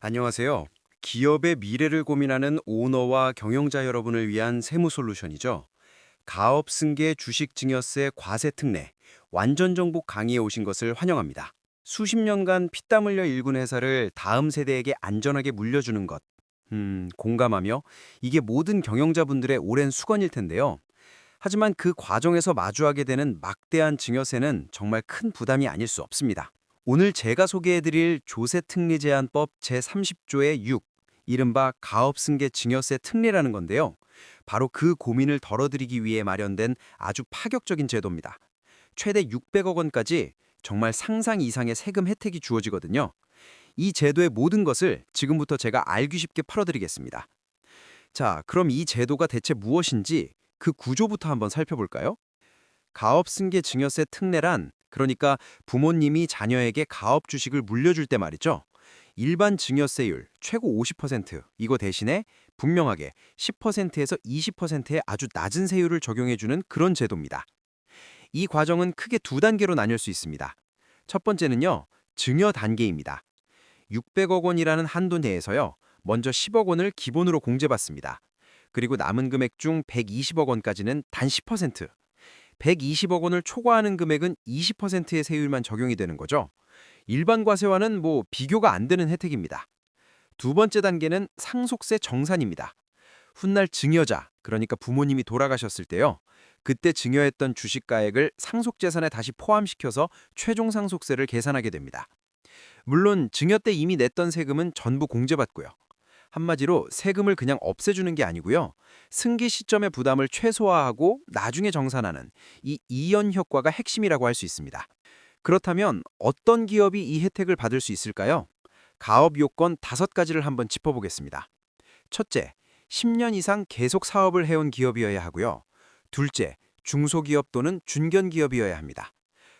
안녕하세요. 기업의 미래를 고민하는 오너와 경영자 여러분을 위한 세무 솔루션이죠. 가업 승계 주식 증여세 과세 특례, 완전 정복 강의에 오신 것을 환영합니다. 수십 년간 피땀 흘려 일군 회사를 다음 세대에게 안전하게 물려주는 것. 공감하며 이게 모든 경영자분들의 오랜 수건일 텐데요. 하지만 그 과정에서 마주하게 되는 막대한 증여세는 정말 큰 부담이 아닐 수 없습니다. 오늘 제가 소개해드릴 조세특례제한법 제30조의 6, 이른바 가업승계 증여세 특례라는 건데요. 바로 그 고민을 덜어드리기 위해 마련된 아주 파격적인 제도입니다. 최대 600억 원까지 정말 상상 이상의 세금 혜택이 주어지거든요. 이 제도의 모든 것을 지금부터 제가 알기 쉽게 풀어드리겠습니다. 자, 그럼 이 제도가 대체 무엇인지 그 구조부터 한번 살펴볼까요? 가업승계 증여세 특례란, 그러니까 부모님이 자녀에게 가업 주식을 물려줄 때 말이죠. 일반 증여세율 최고 50%, 이거 대신에 분명하게 10%에서 20%의 아주 낮은 세율을 적용해주는 그런 제도입니다. 이 과정은 크게 두 단계로 나뉠 수 있습니다. 첫 번째는요, 증여 단계입니다. 600억 원이라는 한도 내에서요, 먼저 10억 원을 기본으로 공제받습니다. 그리고 남은 금액 중 120억 원까지는 단 10%, 120억 원을 초과하는 금액은 20%의 세율만 적용이 되는 거죠. 일반 과세와는 비교가 안 되는 혜택입니다. 두 번째 단계는 상속세 정산입니다. 훗날 증여자, 그러니까 부모님이 돌아가셨을 때요. 그때 증여했던 주식가액을 상속재산에 다시 포함시켜서 최종 상속세를 계산하게 됩니다. 물론 증여 때 이미 냈던 세금은 전부 공제받고요. 한마디로 세금을 그냥 없애주는 게 아니고요. 승기 시점의 부담을 최소화하고 나중에 정산하는 이 이연 효과가 핵심이라고 할 수 있습니다. 그렇다면 어떤 기업이 이 혜택을 받을 수 있을까요? 가업 요건 5가지를 한번 짚어보겠습니다. 첫째, 10년 이상 계속 사업을 해온 기업이어야 하고요. 둘째, 중소기업 또는 중견기업이어야 합니다.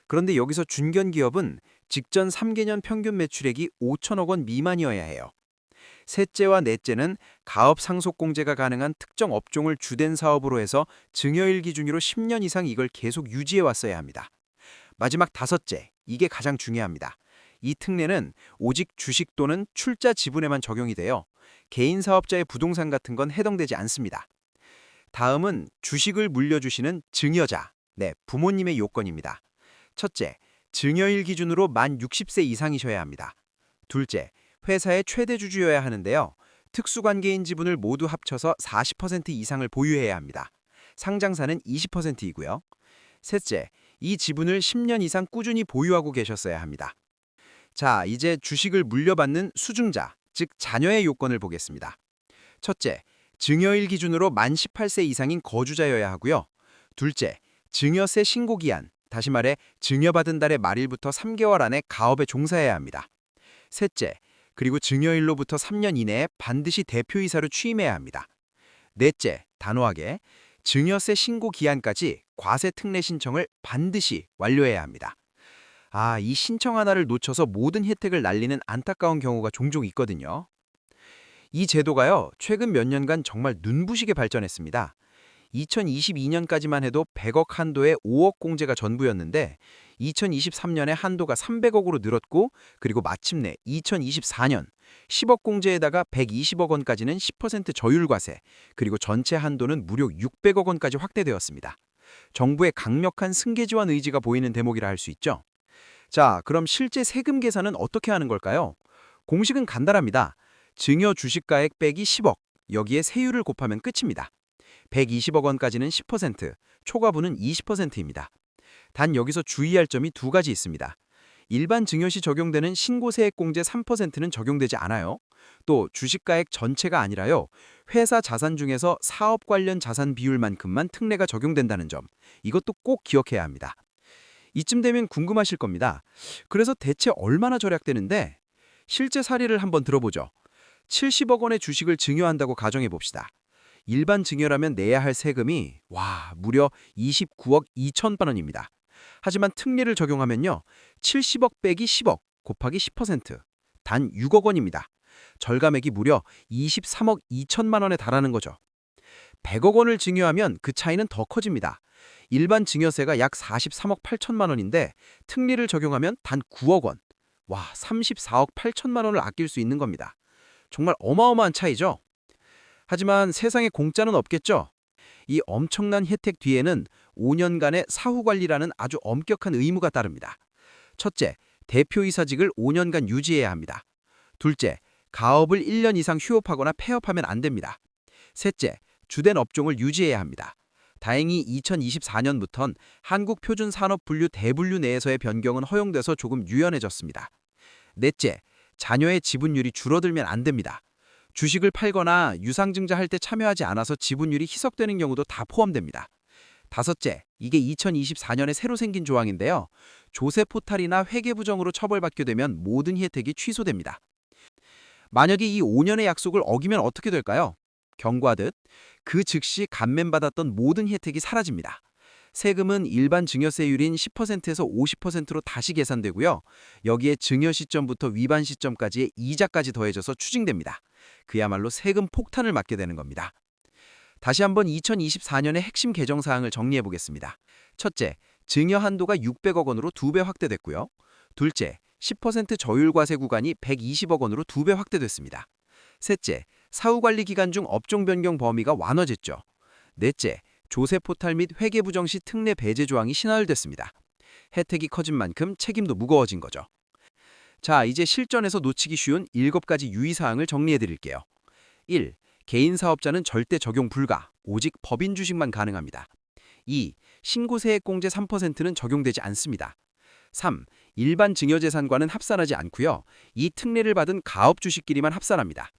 그런데 여기서 중견기업은 직전 3개년 평균 매출액이 5천억 원 미만이어야 해요. 셋째와 넷째는 가업 상속 공제가 가능한 특정 업종을 주된 사업으로 해서 증여일 기준으로 10년 이상 이걸 계속 유지해 왔어야 합니다. 마지막 다섯째, 이게 가장 중요합니다. 이 특례는 오직 주식 또는 출자 지분에만 적용이 돼요. 개인 사업자의 부동산 같은 건 해당되지 않습니다. 다음은 주식을 물려주시는 증여자, 부모님의 요건입니다. 첫째, 증여일 기준으로 만 60세 이상이셔야 합니다. 둘째, 회사의 최대 주주여야 하는데요. 특수관계인 지분을 모두 합쳐서 40% 이상을 보유해야 합니다. 상장사는 20%이고요. 셋째, 이 지분을 10년 이상 꾸준히 보유하고 계셨어야 합니다. 자, 이제 주식을 물려받는 수증자, 즉 자녀의 요건을 보겠습니다. 첫째, 증여일 기준으로 만 18세 이상인 거주자여야 하고요. 둘째, 증여세 신고기한, 다시 말해 증여받은 달의 말일부터 3개월 안에 가업에 종사해야 합니다. 셋째, 그리고 증여일로부터 3년 이내에 반드시 대표이사로 취임해야 합니다. 넷째, 단호하게 증여세 신고 기한까지 과세 특례 신청을 반드시 완료해야 합니다. 이 신청 하나를 놓쳐서 모든 혜택을 날리는 안타까운 경우가 종종 있거든요. 이 제도가요, 최근 몇 년간 정말 눈부시게 발전했습니다. 2022년까지만 해도 100억 한도에 5억 공제가 전부였는데 2023년에 한도가 300억으로 늘었고, 그리고 마침내 2024년 10억 공제에다가 120억 원까지는 10% 저율과세, 그리고 전체 한도는 무려 600억 원까지 확대되었습니다. 정부의 강력한 승계 지원 의지가 보이는 대목이라 할 수 있죠. 자, 그럼 실제 세금 계산은 어떻게 하는 걸까요? 공식은 간단합니다. 증여 주식가액 빼기 10억, 여기에 세율을 곱하면 끝입니다. 120억 원까지는 10%, 초과분은 20%입니다. 단 여기서 주의할 점이 두 가지 있습니다. 일반 증여 시 적용되는 신고세액공제 3%는 적용되지 않아요. 또 주식가액 전체가 아니라요, 회사 자산 중에서 사업 관련 자산 비율만큼만 특례가 적용된다는 점, 이것도 꼭 기억해야 합니다. 이쯤 되면 궁금하실 겁니다. 그래서 대체 얼마나 절약되는데? 실제 사례를 한번 들어보죠. 70억 원의 주식을 증여한다고 가정해 봅시다. 일반 증여라면 내야 할 세금이 무려 29억 2천만 원입니다. 하지만 특례를 적용하면요, 70억 빼기 10억 곱하기 10%, 단 6억 원입니다. 절감액이 무려 23억 2천만 원에 달하는 거죠. 100억 원을 증여하면 그 차이는 더 커집니다. 일반 증여세가 약 43억 8천만 원인데 특례를 적용하면 단 9억 원. 34억 8천만 원을 아낄 수 있는 겁니다. 정말 어마어마한 차이죠. 하지만 세상에 공짜는 없겠죠. 이 엄청난 혜택 뒤에는 5년간의 사후 관리라는 아주 엄격한 의무가 따릅니다. 첫째, 대표이사직을 5년간 유지해야 합니다. 둘째, 가업을 1년 이상 휴업하거나 폐업하면 안 됩니다. 셋째, 주된 업종을 유지해야 합니다. 다행히 2024년부턴 한국표준산업분류 대분류 내에서의 변경은 허용돼서 조금 유연해졌습니다. 넷째, 자녀의 지분율이 줄어들면 안 됩니다. 주식을 팔거나 유상증자 할 때 참여하지 않아서 지분율이 희석되는 경우도 다 포함됩니다. 다섯째, 이게 2024년에 새로 생긴 조항인데요. 조세 포탈이나 회계 부정으로 처벌받게 되면 모든 혜택이 취소됩니다. 만약에 이 5년의 약속을 어기면 어떻게 될까요? 경고하듯 그 즉시 감면받았던 모든 혜택이 사라집니다. 세금은 일반 증여세율인 10%에서 50%로 다시 계산되고요. 여기에 증여 시점부터 위반 시점까지의 이자까지 더해져서 추징됩니다. 그야말로 세금 폭탄을 맞게 되는 겁니다. 다시 한번 2024년의 핵심 개정 사항을 정리해 보겠습니다. 첫째, 증여 한도가 600억 원으로 2배 확대됐고요. 둘째, 10% 저율과세 구간이 120억 원으로 2배 확대됐습니다. 셋째, 사후관리 기간 중 업종 변경 범위가 완화됐죠. 넷째, 조세 포탈 및 회계 부정 시 특례 배제 조항이 신설됐습니다. 혜택이 커진 만큼 책임도 무거워진 거죠. 자, 이제 실전에서 놓치기 쉬운 7가지 유의사항을 정리해 드릴게요. 1. 개인 사업자는 절대 적용 불가, 오직 법인 주식만 가능합니다. 2. 신고세액공제 3%는 적용되지 않습니다. 3. 일반 증여재산과는 합산하지 않고요. 이 특례를 받은 가업 주식끼리만 합산합니다.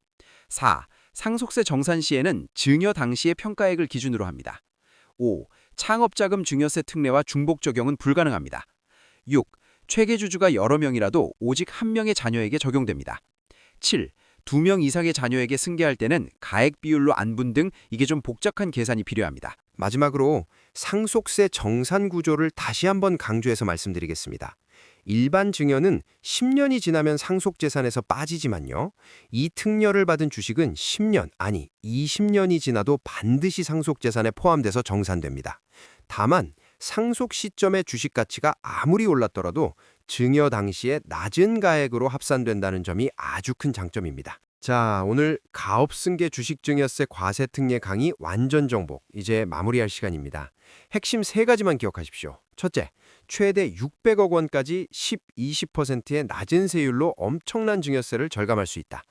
4. 상속세 정산 시에는 증여 당시의 평가액을 기준으로 합니다. 5. 창업자금 증여세 특례와 중복 적용은 불가능합니다. 6. 최계주주가 여러 명이라도 오직 한 명의 자녀에게 적용됩니다. 7. 2명 이상의 자녀에게 승계할 때는 가액 비율로 안분 등 이게 좀 복잡한 계산이 필요합니다. 마지막으로 상속세 정산 구조를 다시 한번 강조해서 말씀드리겠습니다. 일반 증여는 10년이 지나면 상속재산에서 빠지지만요. 이 특려를 받은 주식은 10년, 아니 20년이 지나도 반드시 상속재산에 포함돼서 정산됩니다. 다만 상속 시점의 주식 가치가 아무리 올랐더라도 증여 당시에 낮은 가액으로 합산된다는 점이 아주 큰 장점입니다. 자, 오늘 가업승계 주식증여세 과세특례 강의 완전 정복, 이제 마무리할 시간입니다. 핵심 3가지만 기억하십시오. 첫째, 최대 600억 원까지 10, 20%의 낮은 세율로 엄청난 증여세를 절감할 수 있다.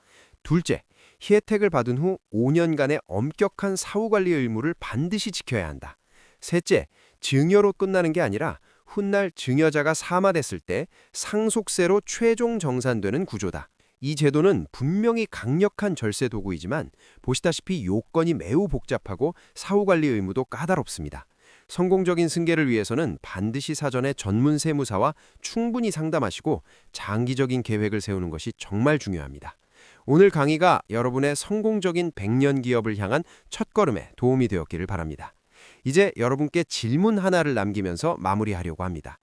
둘째, 혜택을 받은 후 5년간의 엄격한 사후관리 의무를 반드시 지켜야 한다. 셋째, 증여로 끝나는 게 아니라 훗날 증여자가 사마됐을 때 상속세로 최종 정산되는 구조다. 이 제도는 분명히 강력한 절세 도구이지만 보시다시피 요건이 매우 복잡하고 사후관리 의무도 까다롭습니다. 성공적인 승계를 위해서는 반드시 사전에 전문 세무사와 충분히 상담하시고 장기적인 계획을 세우는 것이 정말 중요합니다. 오늘 강의가 여러분의 성공적인 100년 기업을 향한 첫걸음에 도움이 되었기를 바랍니다. 이제 여러분께 질문 하나를 남기면서 마무리하려고 합니다.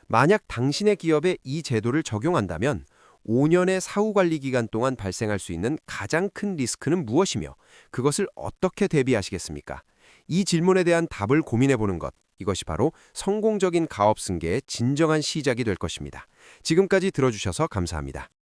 만약 당신의 기업에 이 제도를 적용한다면 5년의 사후관리 기간 동안 발생할 수 있는 가장 큰 리스크는 무엇이며 그것을 어떻게 대비하시겠습니까? 이 질문에 대한 답을 고민해보는 것, 이것이 바로 성공적인 가업 승계의 진정한 시작이 될 것입니다. 지금까지 들어주셔서 감사합니다.